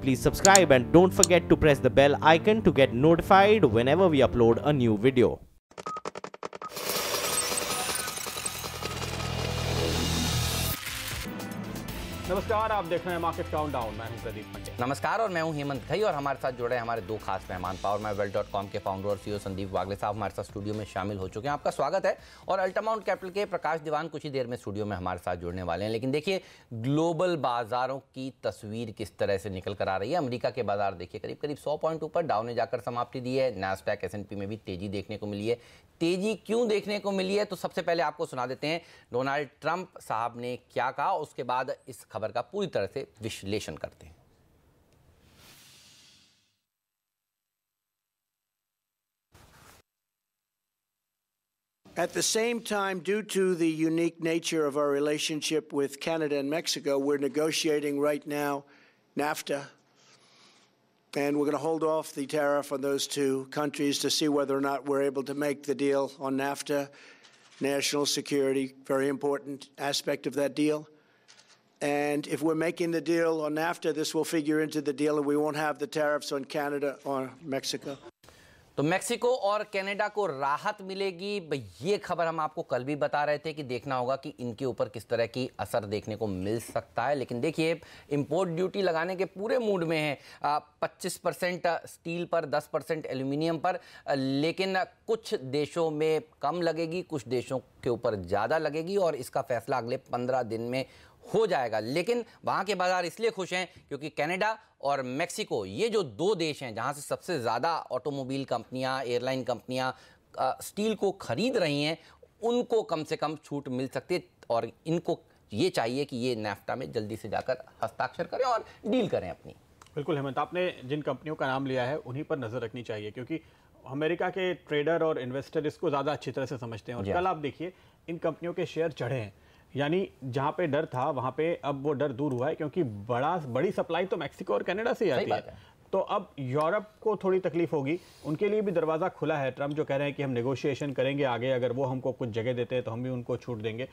please subscribe and don't forget to press the bell icon to get notified whenever we upload a new video. नमस्कार, आप देख रहे हैं market countdown. मैं हूं प्रदीप पंड्या। नमस्कार, और मैं हूं हेमंत घई, और हमारे साथ जुड़े हमारे दो खास मेहमान PowerMyWealth.com के फाउंडर और CEO संदीप वागले साहब हमारे साथ स्टूडियो में शामिल हो चुके हैं। आपका स्वागत है। और अल्टामाउंट कैपिटल के प्रकाश दीवान कुछ ही देर में स्टूडियो में हमारे साथ जुड़ने वाले हैं। लेकिन देखिए, ग्लोबल बाजारों की तस्वीर किस तरह से निकल कर आ रही है। अमेरिका के बाजार देखिए करीब करीब 100 पॉइंट ऊपर डाउ ने जाकर समाप्ति दी है। नैस्डैक S&P में भी तेजी देखने को मिली है। तेजी क्यों देखने को मिली है, तो सबसे पहले आपको सुना देते हैं डोनाल्ड ट्रंप साहब ने क्या कहा, उसके बाद इस खबर का पूरी तरह से विश्लेषण करते हैं। At the same time, due to the unique nature of our relationship with Canada and Mexico, we're negotiating right now NAFTA. And we're going to hold off the tariff on those two countries to see whether or not we're able to make the deal on NAFTA. National security, very important aspect of that deal. And if we're making the deal on NAFTA, this will figure into the deal and we won't have the tariffs on Canada or Mexico. तो Mexico और Canada को राहत मिलेगी, ये खबर हम आपको कल भी बता रहे थे कि देखना होगा कि इनके ऊपर किस तरह की असर देखने को मिल सकता है। लेकिन देखिए, इंपोर्ट ड्यूटी लगाने के पूरे मूड में है। 25% स्टील पर, 10% एल्यूमिनियम पर, लेकिन कुछ देशों में कम लगेगी, कुछ देशों के ऊपर ज़्यादा लगेगी, और इसका फैसला अगले 15 दिन में हो जाएगा। लेकिन वहाँ के बाजार इसलिए खुश हैं क्योंकि कनाडा और मेक्सिको, ये जो दो देश हैं जहाँ से सबसे ज़्यादा ऑटोमोबाइल कंपनियाँ, एयरलाइन कंपनियाँ स्टील को खरीद रही हैं, उनको कम से कम छूट मिल सकती है। और इनको ये चाहिए कि ये नाफ्टा में जल्दी से जाकर हस्ताक्षर करें और डील करें अपनी। बिल्कुल हेमंत, आपने जिन कंपनियों का नाम लिया है उन्हीं पर नज़र रखनी चाहिए, क्योंकि अमेरिका के ट्रेडर और इन्वेस्टर इसको ज़्यादा अच्छी तरह से समझते हैं। और कल आप देखिए, इन कंपनियों के शेयर चढ़े हैं, यानी जहां पे डर था वहां पे अब वो डर दूर हुआ है, क्योंकि बड़ी सप्लाई तो मैक्सिको और कनाडा से ही आती है। तो अब यूरोप को थोड़ी तकलीफ होगी, उनके लिए भी दरवाज़ा खुला है। ट्रंप जो कह रहे हैं कि हम नेगोशिएशन करेंगे आगे, अगर वो हमको कुछ जगह देते हैं तो हम भी उनको छूट देंगे।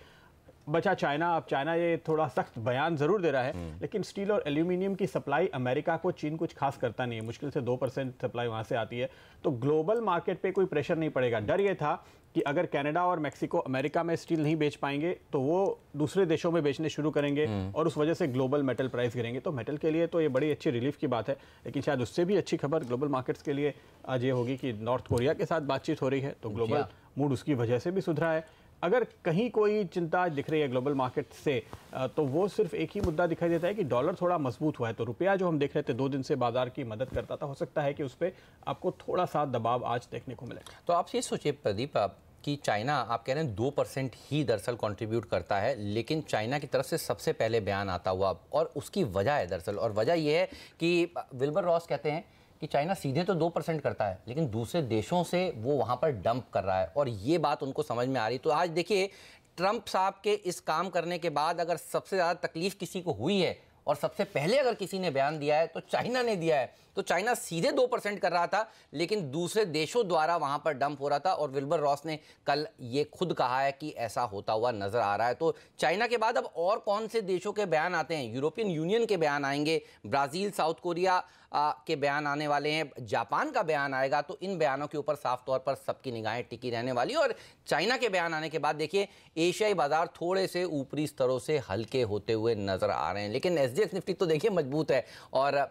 बचा चाइना। अब चाइना ये थोड़ा सख्त बयान जरूर दे रहा है, लेकिन स्टील और एल्यूमिनियम की सप्लाई अमेरिका को चीन कुछ खास करता नहीं है। मुश्किल से 2% सप्लाई वहां से आती है, तो ग्लोबल मार्केट पे कोई प्रेशर नहीं पड़ेगा। डर ये था कि अगर कनाडा और मेक्सिको अमेरिका में स्टील नहीं बेच पाएंगे तो वो दूसरे देशों में बेचने शुरू करेंगे और उस वजह से ग्लोबल मेटल प्राइस गिरेंगे। तो मेटल के लिए तो ये बड़ी अच्छी रिलीफ की बात है, लेकिन शायद उससे भी अच्छी खबर ग्लोबल मार्केट्स के लिए आज ये होगी कि नॉर्थ कोरिया के साथ बातचीत हो रही है, तो ग्लोबल मूड उसकी वजह से भी सुधरा है। अगर कहीं कोई चिंता दिख रही है ग्लोबल मार्केट से, तो वो सिर्फ एक ही मुद्दा दिखाई देता है कि डॉलर थोड़ा मजबूत हुआ है। तो रुपया जो हम देख रहे थे 2 दिन से बाजार की मदद करता था, हो सकता है कि उस पर आपको थोड़ा सा दबाव आज देखने को मिले। तो आप ये सोचिए प्रदीप, कि चाइना, आप कह रहे हैं 2% ही दरअसल कंट्रीब्यूट करता है, लेकिन चाइना की तरफ से सबसे पहले बयान आता हुआ, और उसकी वजह है दरअसल, और वजह यह है कि विल्बर रॉस कहते हैं कि चाइना सीधे तो 2% करता है, लेकिन दूसरे देशों से वो वहाँ पर डंप कर रहा है, और ये बात उनको समझ में आ रही। तो आज देखिए, ट्रंप साहब के इस काम करने के बाद अगर सबसे ज़्यादा तकलीफ किसी को हुई है और सबसे पहले अगर किसी ने बयान दिया है तो चाइना ने दिया है। तो चाइना सीधे 2% कर रहा था, लेकिन दूसरे देशों द्वारा वहां पर डंप हो रहा था, और विल्बर रॉस ने कल ये खुद कहा है कि ऐसा होता हुआ नजर आ रहा है। तो चाइना के बाद अब और कौन से देशों के बयान आते हैं? यूरोपियन यूनियन के बयान आएंगे, ब्राजील, साउथ कोरिया के बयान आने वाले हैं, जापान का बयान आएगा। तो इन बयानों के ऊपर साफ तौर पर सबकी निगाहें टिकी रहने वाली। और चाइना के बयान आने के बाद देखिए, एशियाई बाजार थोड़े से ऊपरी स्तरों से हल्के होते हुए नजर आ रहे हैं, लेकिन SGX निफ्टी तो देखिए मजबूत है। और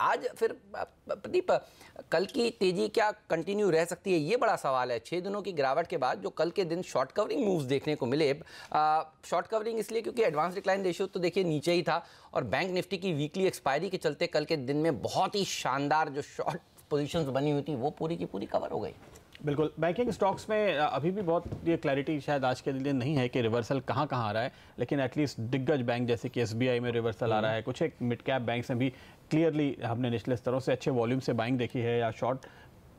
आज फिर प्रदीप, कल की तेजी क्या कंटिन्यू रह सकती है, ये बड़ा सवाल है। 6 दिनों की गिरावट के बाद जो कल के दिन शॉर्ट कवरिंग मूव्स देखने को मिले, शॉर्ट कवरिंग इसलिए क्योंकि एडवांस डिक्लाइन रेशियो तो देखिए नीचे ही था, और बैंक निफ्टी की वीकली एक्सपायरी के चलते कल के दिन में बहुत ही शानदार जो शॉर्ट पोजीशंस बनी हुई थी वो पूरी की पूरी कवर हो गई। बिल्कुल, बैंकिंग स्टॉक्स में अभी भी बहुत ये क्लैरिटी शायद आज के दिन नहीं है कि रिवर्सल कहाँ आ रहा है, लेकिन एटलीस्ट दिग्गज बैंक जैसे कि SBI में रिवर्सल आ रहा है। कुछ एक मिड कैप बैंक्स में भी क्लियरली हमने निचले स्तरों से अच्छे वॉल्यूम से बाइंग देखी है, या शॉर्ट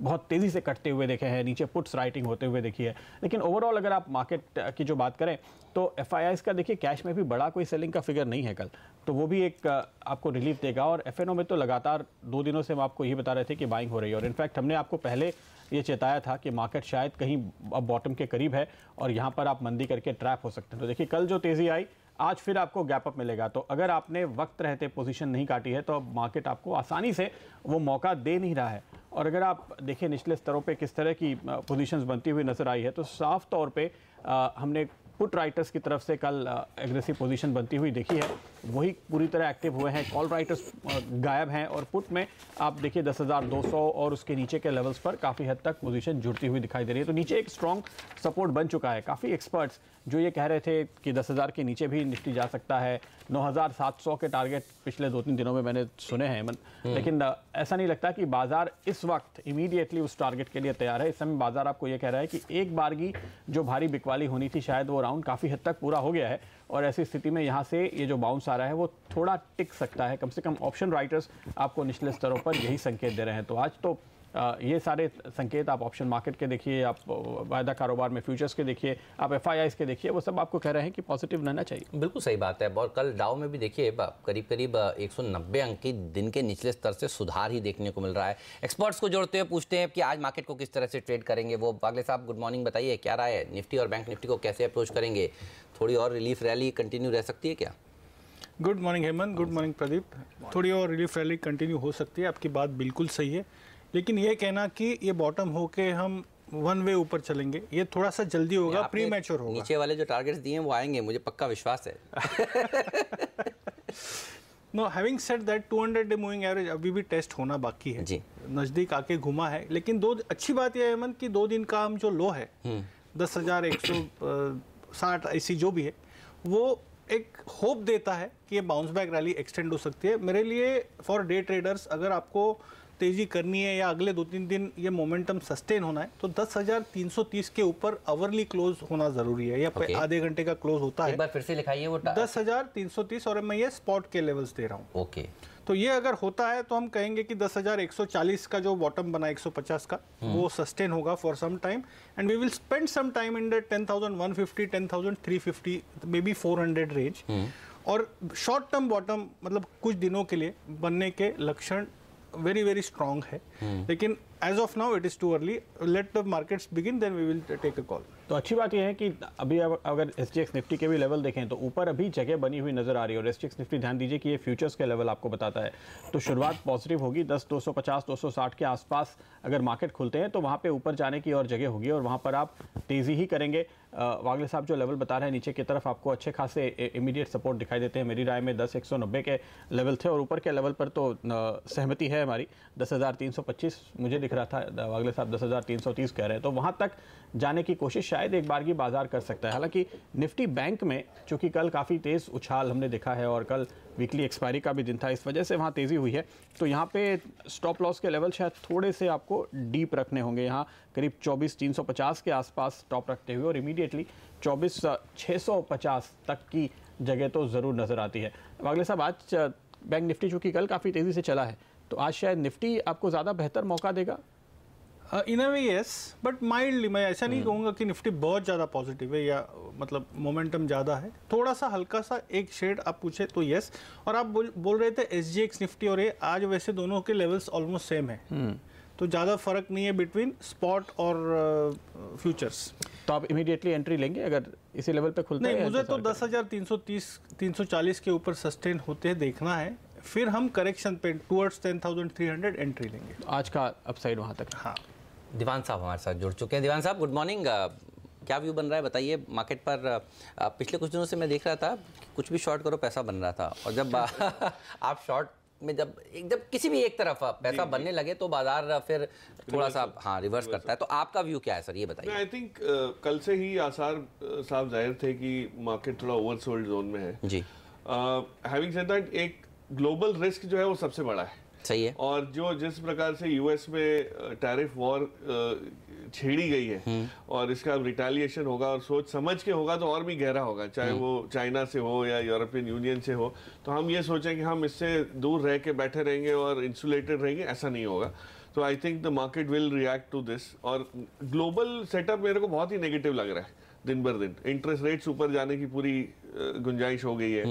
बहुत तेज़ी से कटते हुए देखे हैं, नीचे पुट्स राइटिंग होते हुए देखी है। लेकिन ओवरऑल अगर आप मार्केट की जो बात करें तो FIIs का देखिए कैश में भी बड़ा कोई सेलिंग का फिगर नहीं है कल, तो वो भी एक आपको रिलीफ देगा। और FNO में तो लगातार 2 दिनों से हम आपको ये बता रहे थे कि बाइंग हो रही है, और इनफैक्ट हमने आपको पहले ये चेताया था कि मार्केट शायद कहीं अब बॉटम के करीब है और यहाँ पर आप मंदी करके ट्रैप हो सकते हैं। तो देखिए, कल जो तेज़ी आई आज फिर आपको गैप अप मिलेगा। तो अगर आपने वक्त रहते पोजीशन नहीं काटी है तो अब मार्केट आपको आसानी से वो मौका दे नहीं रहा है। और अगर आप देखिए निचले स्तरों पे किस तरह की पोजीशंस बनती हुई नजर आई है, तो साफ तौर पे हमने पुट राइटर्स की तरफ से कल एग्रेसिव पोजीशन बनती हुई देखी है, वही पूरी तरह एक्टिव हुए हैं। कॉल राइटर्स गायब हैं और पुट में आप देखिए 10,200 और उसके नीचे के लेवल्स पर काफ़ी हद तक पोजीशन जुड़ती हुई दिखाई दे रही है। तो नीचे एक स्ट्रॉन्ग सपोर्ट बन चुका है। काफ़ी एक्सपर्ट्स जो ये कह रहे थे कि 10,000 के नीचे भी निफ्टी जा सकता है, 9,700 के टारगेट पिछले 2-3 दिनों में मैंने सुने हैं, लेकिन ऐसा नहीं लगता कि बाजार इस वक्त इमीडिएटली उस टारगेट के लिए तैयार है। इस समय बाजार आपको ये कह रहा है कि एक बार की जो भारी बिकवाली होनी थी शायद वो राउंड काफ़ी हद तक पूरा हो गया है और ऐसी स्थिति में यहाँ से ये जो बाउंस आ रहा है वो थोड़ा टिक सकता है। कम से कम ऑप्शन राइटर्स आपको निचले स्तरों पर यही संकेत दे रहे हैं। तो आज तो ये सारे संकेत आप ऑप्शन मार्केट के देखिए, आप वायदा कारोबार में फ्यूचर्स के देखिए, आप FIIs के देखिए, वो सब आपको कह रहे हैं कि पॉजिटिव रहना चाहिए। बिल्कुल सही बात है। और कल डाउ में भी देखिए करीब करीब 190 अंक की दिन के निचले स्तर से सुधार ही देखने को मिल रहा है। एक्सपर्ट्स को जोड़ते हुए पूछते हैं कि आज मार्केट को किस तरह से ट्रेड करेंगे। वो वागले साहब गुड मॉर्निंग, बताइए क्या राय है, निफ्टी और बैंक निफ्टी को कैसे अप्रोच करेंगे? थोड़ी और रिलीफ रैली कंटिन्यू रह सकती है क्या? Good morning Hemant, good morning Pradeep. थोड़ी और रिलीफ रैली कंटिन्यू हो सकती है, आपकी बात बिल्कुल सही है, लेकिन ये कहना कि ये बॉटम होके हम वन वे ऊपर चलेंगे ये थोड़ा सा जल्दी होगा, प्री मैच्योर होगा। नीचे वाले जो टारगेट्स दिए हैं वो आएंगे, मुझे पक्का विश्वास है। No, having said that 200 day moving average अभी भी टेस्ट होना बाकी है जी, नज़दीक आके घुमा है। लेकिन दो अच्छी बात यह है हेमंत कि 2 दिन का हम जो लो है 10,160 ऐसी जो भी है, वो एक होप देता है कि ये बाउंस बैक रैली एक्सटेंड हो सकती है। मेरे लिए फॉर डे ट्रेडर्स अगर आपको तेजी करनी है या अगले 2-3 दिन ये मोमेंटम सस्टेन होना है तो 10,330 के ऊपर आवरली क्लोज होना जरूरी है, या आधे घंटे का क्लोज होता है। एक बार फिर से लिखाइए वो 10,330 और मैं ये स्पॉट के लेवल्स दे रहा हूँ। ओके, तो ये अगर होता है तो हम कहेंगे कि 10,140 का जो बॉटम बना 150 का वो सस्टेन होगा for some time and we will spend some time in the 10,150 10,350 maybe 400 range. और शॉर्ट टर्म बॉटम मतलब कुछ दिनों के लिए बनने के लक्षण वेरी वेरी स्ट्रॉन्ग है, लेकिन as of now it is too early, let the markets begin then we will take a call. तो अच्छी बात यह है कि अभी अगर SGX निफ्टी के भी लेवल देखें तो ऊपर अभी जगह बनी हुई नजर आ रही है और SGX निफ्टी ध्यान दीजिए कि ये फ्यूचर्स के लेवल आपको बताता है। तो शुरुआत पॉजिटिव होगी, 10,250 260 के आसपास अगर मार्केट खुलते हैं तो वहाँ पे ऊपर जाने की और जगह होगी और वहाँ पर आप तेजी ही करेंगे। वागले साहब जो लेवल बता रहे हैं नीचे की तरफ आपको अच्छे खासे इमीडिएट सपोर्ट दिखाई देते हैं। मेरी राय में 10,190 के लेवल थे और ऊपर के लेवल पर तो सहमति है हमारी, 10,325 मुझे दिख रहा था, वागले साहब 10,330 कह रहे हैं। तो वहाँ तक जाने की कोशिश शायद एक बार की बाजार कर सकता है। हालांकि निफ्टी बैंक में चूंकि कल काफ़ी तेज़ उछाल हमने देखा है और कल वीकली एक्सपायरी का भी दिन था, इस वजह से वहाँ तेज़ी हुई है। तो यहाँ पे स्टॉप लॉस के लेवल शायद थोड़े से आपको डीप रखने होंगे। यहाँ करीब 24,350 के आसपास स्टॉप रखते हुए और इमीडिएटली 24,650 तक की जगह तो ज़रूर नज़र आती है। वागले साहब आज बैंक निफ्टी चूँकि कल काफ़ी तेज़ी से चला है तो आज शायद निफ्टी आपको ज़्यादा बेहतर मौका देगा। इन अ वे यस, बट माइल्डली मैं ऐसा नहीं कहूँगा कि निफ्टी बहुत ज़्यादा पॉजिटिव है या मतलब मोमेंटम ज़्यादा है, थोड़ा सा हल्का सा एक शेड आप पूछे तो यस। और आप बोल रहे थे SGX निफ्टी और ये आज वैसे दोनों के लेवल्स ऑलमोस्ट सेम है, तो ज़्यादा फर्क नहीं है बिटवीन स्पॉट और फ्यूचर्स। तो आप इमीडिएटली एंट्री लेंगे अगर इसी लेवल पे खुलता है? नहीं, मुझे तो 10,330 340 के ऊपर सस्टेन होते देखना है, फिर हम करेक्शन पे टुवर्ड्स 10,300 एंट्री लेंगे। तो आज का अपसाइड वहाँ तक। हाँ, दीवान साहब हमारे साथ जुड़ चुके हैं। दीवान साहब गुड मॉर्निंग, क्या व्यू बन रहा है बताइए मार्केट पर? पिछले कुछ दिनों से मैं देख रहा था कुछ भी शॉर्ट करो पैसा बन रहा था और जब आप शॉर्ट में जब किसी भी एक तरफ पैसा बनने लगे तो बाजार फिर थोड़ा सा रिवर्स करता है। तो आपका व्यू क्या है सर, ये बताइए। आई थिंक कल से ही आसार साफ जाहिर थे कि मार्केट थोड़ा ओवरसोल्ड जोन में है जी। हैविंग सेड दैट एक ग्लोबल रिस्क जो है वो सबसे बड़ा है, सही है। और जो जिस प्रकार से यूएस में टैरिफ वॉर छेड़ी गई है और इसका रिटेलिएशन होगा और सोच समझ के होगा तो और भी गहरा होगा, चाहे वो चाइना से हो या यूरोपियन यूनियन से हो। तो हम ये सोचें कि हम इससे दूर रह के बैठे रहेंगे और इंसुलेटेड रहेंगे, ऐसा नहीं होगा। तो I think the market will react to this. और ग्लोबल सेटअप मेरे को बहुत ही नेगेटिव लग रहा है दिन भर दिन। इंटरेस्ट रेट्स ऊपर जाने की पूरी गुंजाइश हो गई है।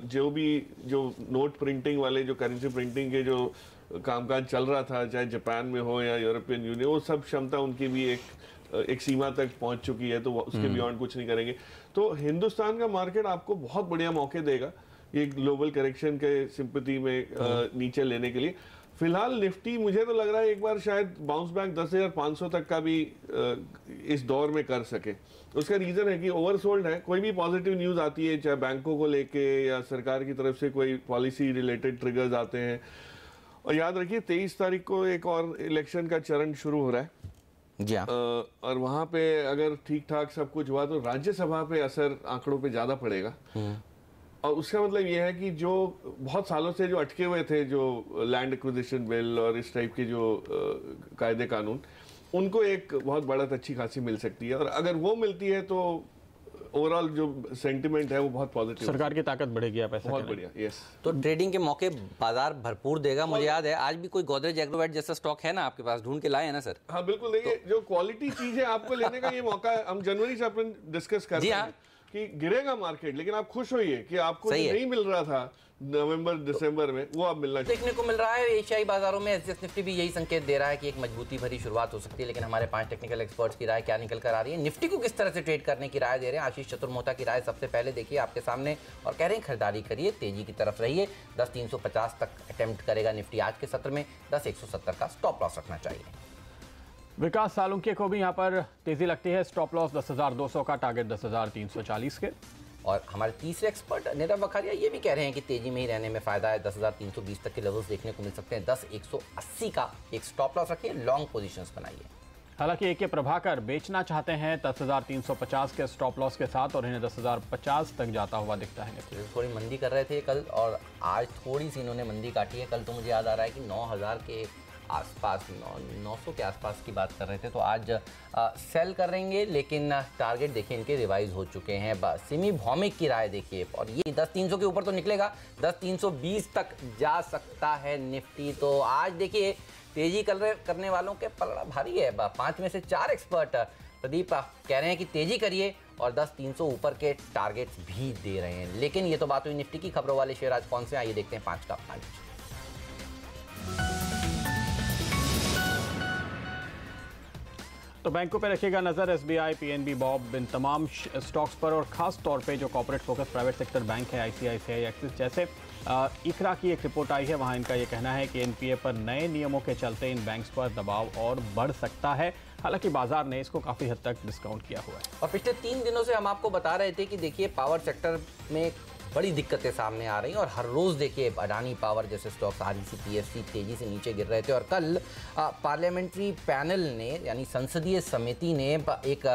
जो नोट प्रिंटिंग वाले, जो करेंसी प्रिंटिंग के जो कामकाज चल रहा था, चाहे जापान में हो या यूरोपियन यूनियन, वो सब क्षमता उनकी भी एक एक सीमा तक पहुंच चुकी है, तो उसके बियॉन्ड कुछ नहीं करेंगे। तो हिंदुस्तान का मार्केट आपको बहुत बढ़िया मौके देगा ये ग्लोबल करेक्शन के सिंपैथी में नीचे लेने के लिए। फिलहाल निफ्टी मुझे तो लग रहा है एक बार शायद बाउंस बैक 10,500 तक का भी इस दौर में कर सके। उसका रीजन है कि ओवरसोल्ड है। कोई भी पॉजिटिव न्यूज आती है, चाहे बैंकों को लेके या सरकार की तरफ से कोई पॉलिसी रिलेटेड ट्रिगर्स आते हैं, और याद रखिए 23 तारीख को एक और इलेक्शन का चरण शुरू हो रहा है जी हाँ। और वहां पे अगर ठीक ठाक सब कुछ हुआ तो राज्यसभा पे असर आंकड़ों पे ज्यादा पड़ेगा। और उसका मतलब ये है कि जो बहुत सालों से जो अटके हुए थे, जो लैंड एक्विजिशन बिल और इस टाइप के जो कायदे कानून, उनको एक बहुत बढ़त अच्छी खासी मिल सकती है। और अगर वो मिलती है तो ओवरऑल जो सेंटिमेंट है वो बहुत पॉजिटिव, सरकार की ताकत बढ़ेगी। आप ऐसा बहुत बढ़िया। यस, तो ट्रेडिंग के मौके बाजार भरपूर देगा। मुझे याद है आज भी कोई गोदरेज एग्रोवेट जैसा स्टॉक है ना आपके पास, ढूंढ के लाए हैं ना सर? हाँ बिल्कुल। देखिए जो क्वालिटी चीज है आपको लेने का ये मौका है। हम जनवरी से अपन डिस्कस कर रहे हैं कि गिरेगा मार्केट, लेकिन आप खुश होइए कि आपको जो नहीं मिल रहा था नवंबर दिसंबर में वो अब मिलना देखने को मिल रहा है। एशियाई बाजारों में एसजीएस निफ्टी भी यही संकेत दे रहा है कि एक मजबूती भरी शुरुआत हो सकती है। लेकिन हमारे 5 टेक्निकल एक्सपर्ट्स की राय क्या निकल कर आ रही है, निफ्टी को किस तरह से ट्रेड करने की राय दे रहे हैं, आशीष चतुर्मोहता की राय सबसे पहले देखिए आपके सामने। और कह रहे हैं खरीदारी करिए, तेजी की तरफ रहिए। 10,350 तक अटेम्प्ट करेगा निफ्टी आज के सत्र में। 10,170 का स्टॉप लॉस रखना चाहिए। विकास सालुंके को भी यहाँ पर तेजी लगती है। स्टॉप लॉस 10,200 का, टारगेट 10,340 के। और हमारे तीसरे एक्सपर्ट नीरव वखारिया ये भी कह रहे हैं कि तेजी में ही रहने में फायदा है। 10,320 तक के लेवल्स देखने को मिल सकते हैं। 10,180 का एक स्टॉप लॉस रखिए, लॉन्ग पोजीशंस बनाइए। हालांकि ए के प्रभाकर बेचना चाहते हैं 10,350 के स्टॉप लॉस के साथ, और इन्हें 10,050 तक जाता हुआ दिखता है। थोड़ी मंदी कर रहे थे कल, और आज थोड़ी सी इन्होंने मंदी काटी है। कल तो मुझे याद आ रहा है कि 9,000 के आसपास, 900 के आसपास की बात कर रहे थे, तो आज सेल करेंगे। लेकिन टारगेट देखिए इनके रिवाइज हो चुके हैं। सिमी भौमिक की राय देखिए, और ये 10,300 के ऊपर तो निकलेगा, 10,320 तक जा सकता है निफ्टी। तो आज देखिए तेजी करने वालों के पलड़ा भारी है। 5 में से 4 एक्सपर्ट प्रदीप कह रहे हैं कि तेजी करिए, और 10,300 ऊपर के टारगेट्स भी दे रहे हैं। लेकिन ये तो बात हुई निफ्टी की। खबरों वाले शेयर आज कौन से, आइए देखते हैं 5 का 5। तो बैंकों पे रखिएगा नजर, एसबीआई, पीएनबी, बॉब, इन तमाम स्टॉक्स पर, और खास तौर पे जो corporate focus private sector bank है, आईसीआईसीआई, एक्सिस जैसे। इकरा की एक रिपोर्ट आई है, वहां इनका ये कहना है कि एनपीए पर नए नियमों के चलते इन बैंक्स पर दबाव और बढ़ सकता है। हालांकि बाजार ने इसको काफी हद तक डिस्काउंट किया हुआ है। और पिछले 3 दिनों से हम आपको बता रहे थे कि देखिए पावर सेक्टर में बड़ी दिक्कतें सामने आ रही हैं, और हर रोज देखिए अडानी पावर जैसे स्टॉक्स, आरईसी, पीएफसी तेजी से नीचे गिर रहे थे। और कल पार्लियामेंट्री पैनल ने, यानी संसदीय समिति ने एक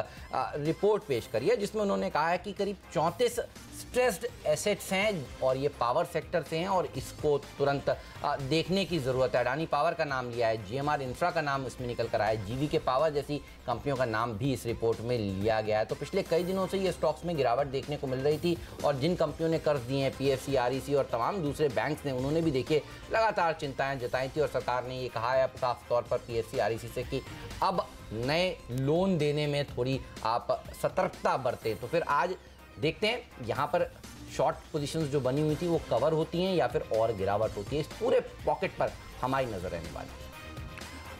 रिपोर्ट पेश करी है, जिसमें उन्होंने कहा है कि करीब 34 स्ट्रेस्ड एसेट्स हैं, और ये पावर सेक्टर से हैं, और इसको तुरंत देखने की ज़रूरत है। अडानी पावर का नाम लिया है, जीएमआर इंफ्रा का नाम इसमें निकल कर आया है, जीवीके पावर जैसी कंपनियों का नाम भी इस रिपोर्ट में लिया गया है। तो पिछले कई दिनों से ये स्टॉक्स में गिरावट देखने को मिल रही थी, और जिन कंपनियों ने कर्ज दिए हैं, पीएफसी, आरईसी और तमाम दूसरे बैंक्स ने, उन्होंने भी देखिए लगातार चिंताएं जताई थी। और सरकार ने ये कहा है अब साफ तौर पर पीएफसी, आरईसी से कि अब नए लोन देने में थोड़ी आप सतर्कता बरतें। तो फिर आज देखते हैं यहाँ पर शॉर्ट पोजीशंस जो बनी हुई थी वो कवर होती हैं या फिर और गिरावट होती है। इस पूरे पॉकेट पर हमारी नजर रहने वाली है।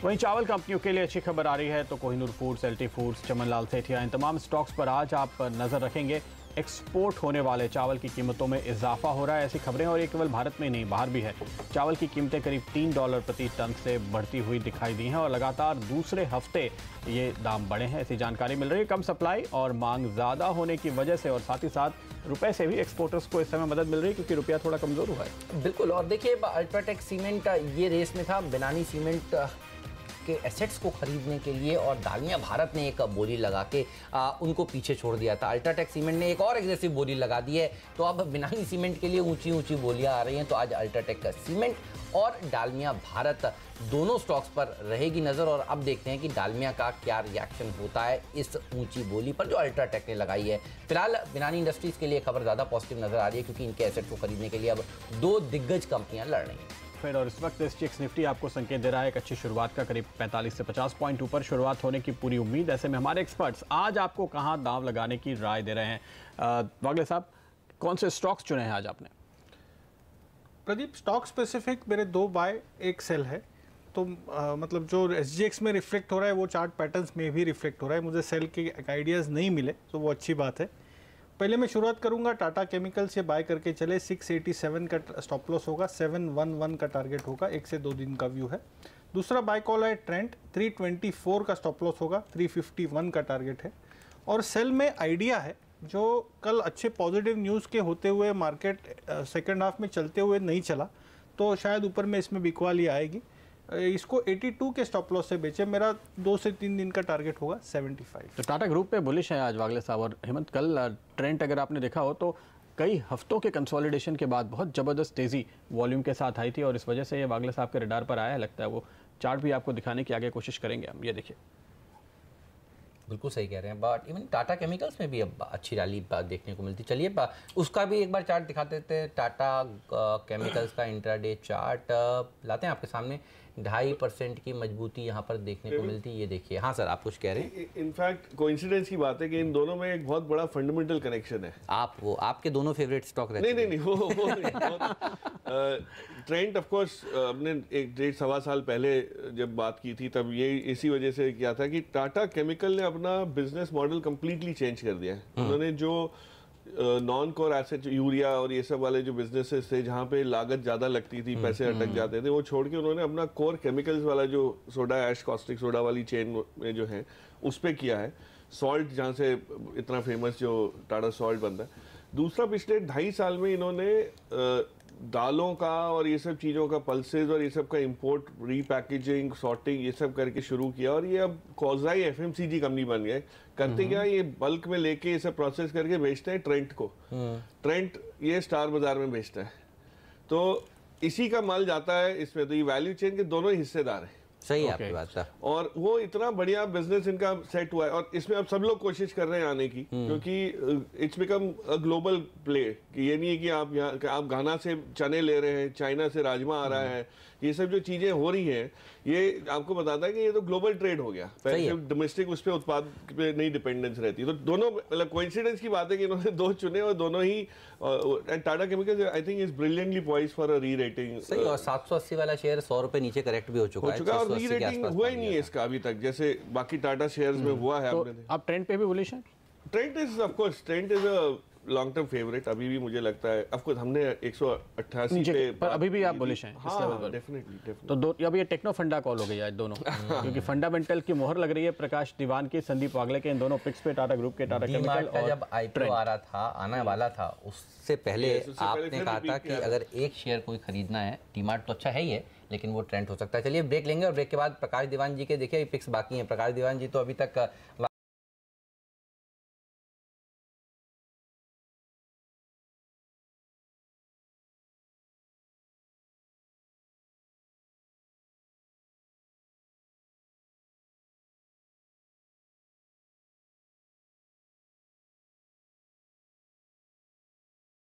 वहीं चावल कंपनियों के लिए अच्छी खबर आ रही है, तो Kohinoor foods, LT foods, Chamanlal Sethia, इन तमाम स्टॉक्स पर आज आप नजर रखेंगे। एक्सपोर्ट होने वाले चावल की कीमतों में इजाफा हो रहा है, ऐसी खबरें, और ये केवल भारत में नहीं बाहर भी है। चावल की कीमतें करीब $3 प्रति टन से बढ़ती हुई दिखाई दी हैं, और लगातार दूसरे हफ्ते ये दाम बढ़े हैं, ऐसी जानकारी मिल रही है। कम सप्लाई और मांग ज़्यादा होने की वजह से, और साथ ही साथ रुपए से भी एक्सपोर्टर्स को इस समय मदद मिल रही है, क्योंकि रुपया थोड़ा कमज़ोर हुआ है। बिल्कुल। और देखिए अल्ट्राटेक सीमेंट ये रेस में था, बिनानी सीमेंट के एसेट्स को खरीदने के लिए, और दालमिया भारत ने एक बोली लगा के उनको पीछे छोड़ दिया था। अल्ट्राटेक सीमेंट ने एक और एग्रेसिव बोली लगा दी है, तो अब बिनानी सीमेंट के लिए ऊंची ऊंची बोलियां आ रही हैं। तो आज अल्ट्राटेक सीमेंट और डालमिया भारत दोनों स्टॉक्स पर रहेगी नजर, और अब देखते हैं कि डालमिया का क्या रिएक्शन होता है इस ऊंची बोली पर जो अल्ट्राटेक ने लगाई है। फिलहाल बिनानी इंडस्ट्रीज के लिए खबर ज्यादा पॉजिटिव नजर आ रही है, क्योंकि इनके एसेट को खरीदने के लिए अब 2 दिग्गज कंपनियां लड़ रही हैं। और इस वक्त एसजीएक्स निफ्टी आपको संकेत दे रहा है एक अच्छी शुरुआत का, करीब 45 से 50 पॉइंट ऊपर शुरुआत होने की पूरी उम्मीद। ऐसे में हमारे एक्सपर्ट्स आज आपको कहां दांव लगाने की राय दे रहे हैं। वागले साहब, कौन से स्टॉक्स चुने हैं आज आपने? प्रदीप, स्टॉक स्पेसिफिक मेरे 2 बाय 1 सेल है। तो मतलब जो SGX में रिफ्लेक्ट हो रहा है वो चार्ट पैटर्न्स में भी रिफ्लेक्ट हो रहा है। मुझे सेल के आइडियाज़ नहीं मिले तो वो अच्छी बात है। पहले मैं शुरुआत करूंगा टाटा केमिकल से, बाय करके चले 687 का स्टॉप लॉस होगा, 711 का टारगेट होगा, 1 से 2 दिन का व्यू है। दूसरा बाय कॉल है ट्रेंट, 324 का स्टॉप लॉस होगा, 351 का टारगेट है। और सेल में आइडिया है जो कल अच्छे पॉजिटिव न्यूज़ के होते हुए मार्केट सेकेंड हाफ में चलते हुए नहीं चला, तो शायद ऊपर में इसमें बिकवाली आएगी। इसको 82 के स्टॉप लॉस से बेचे, मेरा 2 से 3 दिन का टारगेट होगा 75। तो टाटा ग्रुप पे बुलिश है आज वागले साहब। और हेमंत, कल ट्रेंड अगर आपने देखा हो तो कई हफ्तों के कंसोलिडेशन के बाद बहुत ज़बरदस्त तेज़ी वॉल्यूम के साथ आई थी और इस वजह से ये वागले साहब के रडार पर आया है। लगता है वो चार्ट भी आपको दिखाने की आगे कोशिश करेंगे हम। ये देखिए, बिल्कुल सही कह रहे हैं। बट इवन टाटा केमिकल्स में भी अब अच्छी रैली देखने को मिलती। चलिए उसका भी एक बार चार्ट दिखा देते हैं। टाटा केमिकल्स का इंट्राडे चार्ट लाते हैं आपके सामने। 2.5% की मजबूती यहाँ पर देखने को मिलती है। ये देखिए। हाँ सर, आप कुछ कह रहे हैं। इनफैक्ट कोइंसिडेंस की बात है कि इन दोनों में एक बहुत बड़ा फंडामेंटल कनेक्शन है। आपके दोनों फेवरेट स्टॉक रहते हैं? नहीं, वो नहीं। ट्रेंड ऑफ कोर्स हमने 1.5-1.25 साल पहले जब बात की थी तब ये इसी वजह से किया था कि टाटा केमिकल ने अपना बिजनेस मॉडल कंप्लीटली चेंज कर दिया है। उन्होंने जो नॉन कोर एसेट, यूरिया और ये सब वाले जो बिजनेसेस थे जहाँ पे लागत ज़्यादा लगती थी, पैसे अटक जाते थे, वो छोड़ के उन्होंने अपना कोर केमिकल्स वाला जो सोडा ऐश कॉस्टिक सोडा वाली चेन में जो है उस पर किया है। सॉल्ट जहाँ से इतना फेमस जो टाटा सॉल्ट बनता है। दूसरा, पिछले 2.5 साल में इन्होंने दालों का और ये सब चीज़ों का, पल्सेस और ये सब का इंपोर्ट, रीपैकेजिंग, सॉर्टिंग ये सब करके शुरू किया और ये अब कॉजाई FMCG कंपनी बन गया है। करते क्या, ये बल्क में लेके ये सब प्रोसेस करके बेचते हैं ट्रेंट को। ट्रेंट ये स्टार बाजार में बेचता है, तो इसी का माल जाता है इसमें। तो ये वैल्यू चेन के दोनों हिस्सेदार हैं। सही है आपकी बात है। और वो इतना बढ़िया बिजनेस इनका सेट हुआ है और इसमें अब सब लोग कोशिश कर रहे हैं आने की, क्योंकि it's become a global play. कि ये नहीं है कि आप घाना से चने ले रहे हैं, चाइना से राजमा आ रहा है, ये सब जो चीजें हो रही हैं ये आपको बताता है कि ये तो ग्लोबल ट्रेड हो गया। पहले डोमेस्टिक उस पे उत्पाद पे नहीं डिपेंडेंस रहती। तो दोनों, मतलब कोइंसिडेंस की बात है कि इन्होंने 2 चुने और दोनों ही। And Tata chemicals I think is brilliantly poised for a rerating. सही। और 780 वाला शेयर 100 रुपए नीचे करेक्ट भी हो चुका है और री-रेटिंग हुआ ही नहीं है इसका अभी तक, जैसे बाकी टाटा शेयर्स में हुआ है। तो आप ट्रेंड पे भी बुलिश हैं? Trend is of course, trend is a long term favourite अभी भी मुझे लगता है। ऑफ कोर्स हमने 188 पे, पर अभी भी आप बुलिश हैं इस लेवल पर? डेफिनेटली। तो अब ये टेक्नो फंडा कॉल हो गया है दोनों। क्योंकि फंडामेंटल की मोहर लग रही है प्रकाश दीवान की, संदीप वागले के, इन दोनों पिक्स पे टाटा ग्रुप के, टाटा केमिकल। और जब IPO आ रहा था, आने वाला था, उससे पहले आपने कहा था कि अगर एक शेयर कोई खरीदना है, डीमार्ट तो अच्छा है ही है लेकिन वो ट्रेंड हो सकता है। चलिए ब्रेक लेंगे और ब्रेक के बाद प्रकाश दीवान जी के देखिए पिक्स बाकी हैं। प्रकाश दीवान जी तो अभी तक